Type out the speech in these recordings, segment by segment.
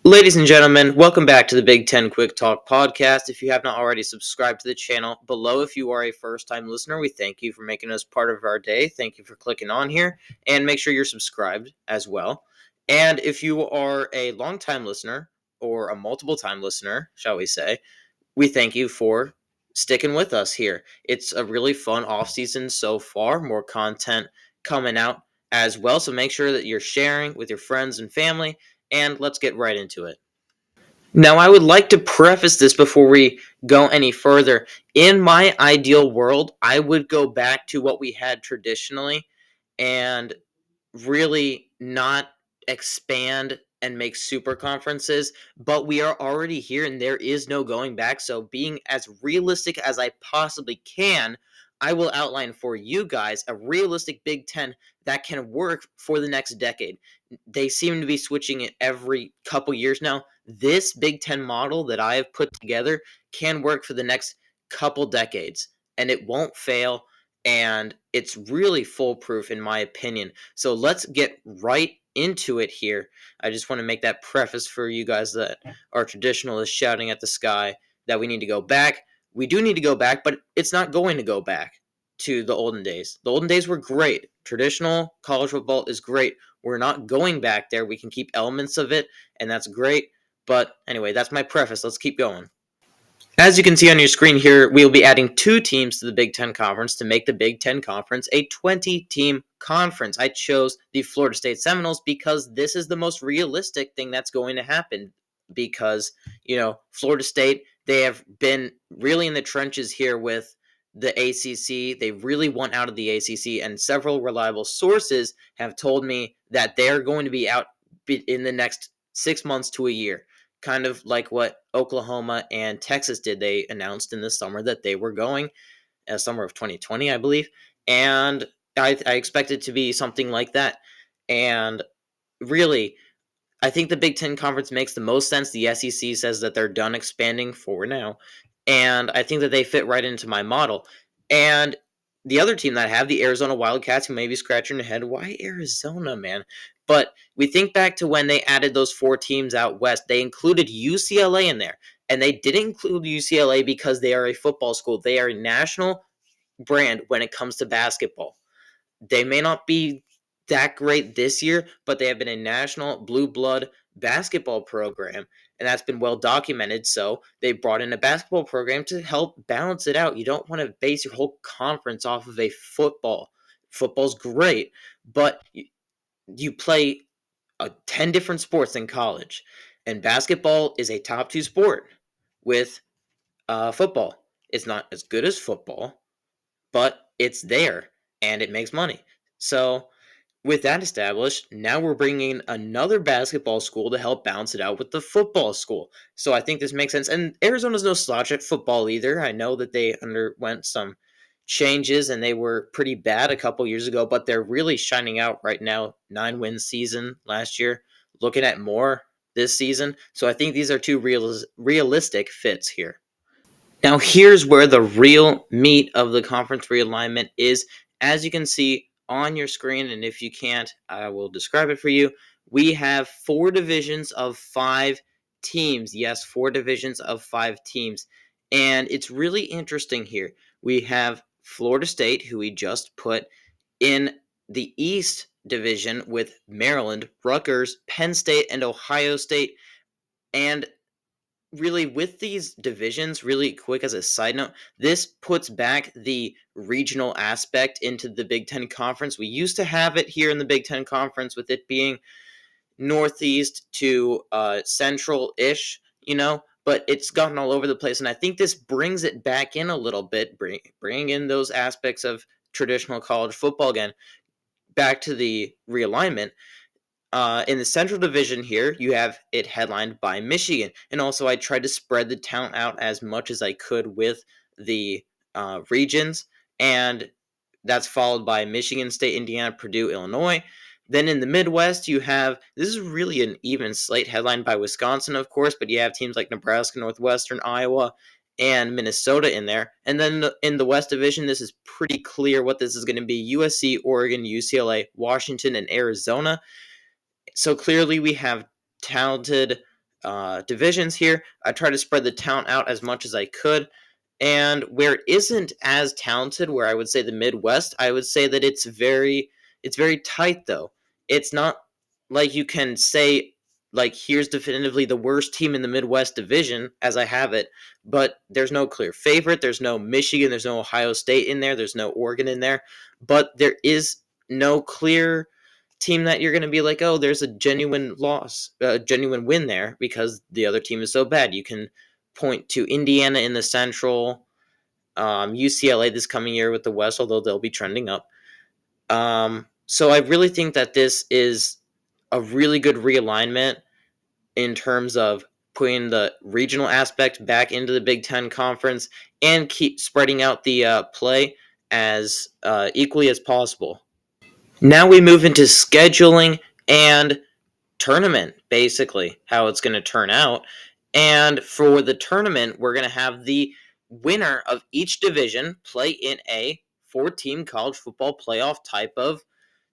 Ladies and gentlemen, welcome back to the Big Ten Quick Talk podcast. If you have not already subscribed to the channel below, if you are a first-time listener, we thank you for making us part of our day. Thank you for clicking on here, and make sure you're subscribed as well. And if you are a long-time listener, or a multiple-time listener, shall we say, we thank you for sticking with us here. It's a really fun off-season so far, more content coming out as well, so make sure that you're sharing with your friends and family, and let's get right into it. Now, I would like to preface this before we go any further. In my ideal world, I would go back to what we had traditionally and really not expand and make super conferences, but we are already here and there is no going back. So, being as realistic as I possibly can, I will outline for you guys a realistic Big Ten that can work for the next decade. They seem to be switching it every couple years now. This Big Ten model that I have put together can work for the next couple decades, and it won't fail. And it's really foolproof, in my opinion. So let's get right into it here. I just want to make that preface for you guys that are traditionalists shouting at the sky that we need to go back. We do need to go back, but it's not going to go back to the olden days. The olden days were great. Traditional college football is great. We're not going back there. We can keep elements of it, and that's great. But anyway, that's my preface. Let's keep going. As you can see on your screen here, we will be adding 2 teams to the Big Ten Conference to make the Big Ten Conference a 20-team conference. I chose the Florida State Seminoles because this is the most realistic thing that's going to happen because, Florida State, they have been really in the trenches here with the ACC. They really want out of the ACC, and several reliable sources have told me that they're going to be out in the next 6 months to a year, kind of like what Oklahoma and Texas did. They announced in the summer that they were going, summer of 2020, I believe, and I expect it to be something like that. And really, I think the Big Ten Conference makes the most sense. The SEC says that they're done expanding for now, and I think that they fit right into my model. And the other team that I have, the Arizona Wildcats, who may be scratching their head, why Arizona, man? But we think back to when they added those 4 teams out west. They included UCLA in there, and they didn't include UCLA because they are a football school. They are a national brand when it comes to basketball. They may not be that great this year, but they have been a national blue blood basketball program, and that's been well documented. So they brought in a basketball program to help balance it out. You don't want to base your whole conference off of a football. Football's great, but you play 10 different sports in college, and basketball is a top 2 sport with football. It's not as good as football, but it's there and it makes money. So, with that established, now we're bringing in another basketball school to help balance it out with the football school. So, I think this makes sense. And Arizona's no slouch at football either. I know that they underwent some changes and they were pretty bad a couple years ago, but they're really shining out right now. 9-win season last year, looking at more this season. So, I think these are 2 realistic fits here. Now, here's where the real meat of the conference realignment is. As you can see on your screen, and if you can't, I will describe it for you. We have 4 divisions of 5 teams. Yes, 4 divisions of 5 teams. And it's really interesting here. We have Florida State, who we just put in the East Division with Maryland, Rutgers, Penn State, and Ohio State. And really, with these divisions, really quick as a side note, this puts back the regional aspect into the Big Ten Conference. We used to have it here in the Big Ten Conference with it being northeast to central-ish, but it's gotten all over the place, and I think this brings it back in a little bit, bringing in those aspects of traditional college football again, back to the realignment. In the Central Division here, you have it headlined by Michigan. And also, I tried to spread the talent out as much as I could with the regions. And that's followed by Michigan State, Indiana, Purdue, Illinois. Then in the Midwest, you have, this is really an even slate headlined by Wisconsin, of course, but you have teams like Nebraska, Northwestern, Iowa, and Minnesota in there. And then in the West Division, this is pretty clear what this is going to be: USC, Oregon, UCLA, Washington, and Arizona. So clearly we have talented divisions here. I try to spread the talent out as much as I could. And where it isn't as talented, where I would say the Midwest, I would say that it's very tight though. It's not like you can say like here's definitively the worst team in the Midwest division as I have it, but there's no clear favorite. There's no Michigan, there's no Ohio State in there, there's no Oregon in there, but there is no clear team that you're going to be like, oh, there's a genuine loss, a genuine win there because the other team is so bad. You can point to Indiana in the Central, UCLA this coming year with the West, although they'll be trending up. So I really think that this is a really good realignment in terms of putting the regional aspect back into the Big Ten Conference and keep spreading out the play as equally as possible. Now we move into scheduling and tournament, basically, how it's going to turn out. And for the tournament, we're going to have the winner of each division play in a 4-team college football playoff type of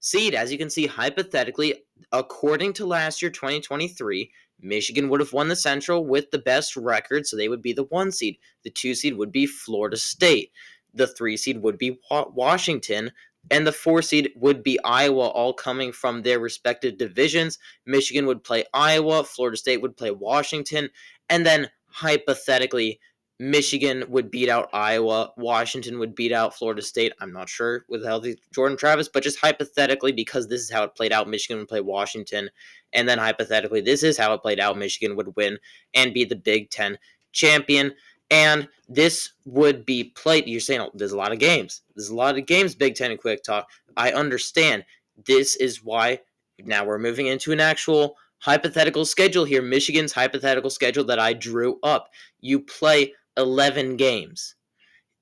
seed. As you can see, hypothetically, according to last year, 2023, Michigan would have won the Central with the best record, so they would be the 1 seed. The 2 seed would be Florida State. The 3 seed would be Washington. And the 4 seed would be Iowa, all coming from their respective divisions. Michigan would play Iowa, Florida State would play Washington, and then hypothetically, Michigan would beat out Iowa, Washington would beat out Florida State. I'm not sure with healthy Jordan Travis, but just hypothetically, because this is how it played out, Michigan would play Washington, and then hypothetically, this is how it played out, Michigan would win and be the Big Ten champion. And this would be played. You're saying, oh, there's a lot of games. There's a lot of games, Big Ten and Quick Talk. I understand. This is why now we're moving into an actual hypothetical schedule here. Michigan's hypothetical schedule that I drew up. You play 11 games.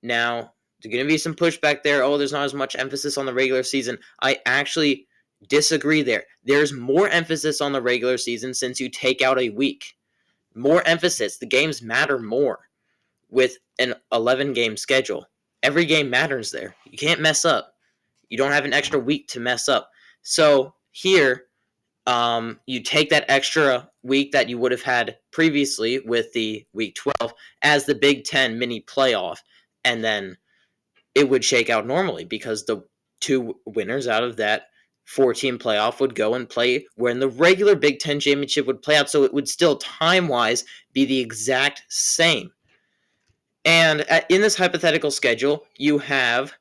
Now, there's going to be some pushback there. Oh, there's not as much emphasis on the regular season. I actually disagree there. There's more emphasis on the regular season since you take out a week. More emphasis. The games matter more with an 11-game schedule. Every game matters there. You can't mess up. You don't have an extra week to mess up. So here, you take that extra week that you would have had previously with the Week 12 as the Big Ten mini playoff, and then it would shake out normally because the 2 winners out of that 4-team playoff would go and play when the regular Big Ten championship would play out, so it would still time-wise be the exact same. And in this hypothetical schedule, you have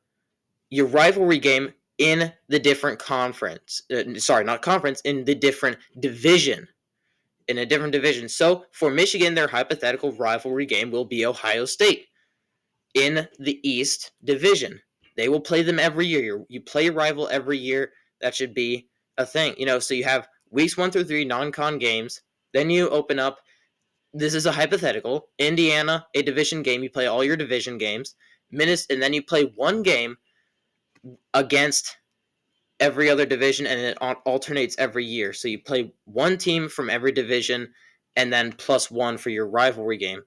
your rivalry game in the different conference. Not conference, in the different division. In a different division. So for Michigan, their hypothetical rivalry game will be Ohio State in the East Division. They will play them every year. You play a rival every year. That should be a thing. So you have weeks 1 through 3 non-con games. Then you open up. This is a hypothetical. Indiana, a division game. You play all your division games. And then you play 1 game against every other division, and it alternates every year. So you play 1 team from every division, and then +1 for your rivalry game.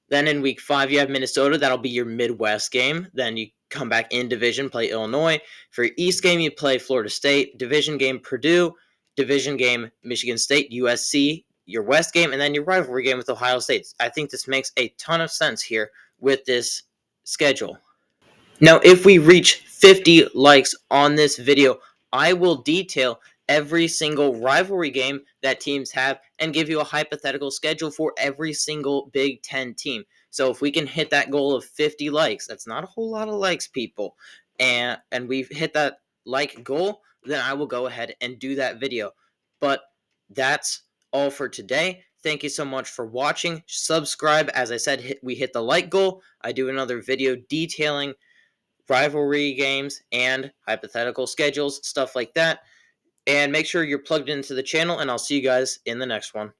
Then in week 5, you have Minnesota. That'll be your Midwest game. Then you come back in division, play Illinois. For your East game, you play Florida State. Division game, Purdue. Division game, Michigan State, USC. Your West game, and then your rivalry game with Ohio State. I think this makes a ton of sense here with this schedule. Now, if we reach 50 likes on this video, I will detail every single rivalry game that teams have and give you a hypothetical schedule for every single Big Ten team. So if we can hit that goal of 50 likes, that's not a whole lot of likes, people, and we've hit that like goal, then I will go ahead and do that video. But that's all for today. Thank you so much for watching. Subscribe. As I said, we hit the like goal. I do another video detailing rivalry games and hypothetical schedules, stuff like that. And make sure you're plugged into the channel, and I'll see you guys in the next one.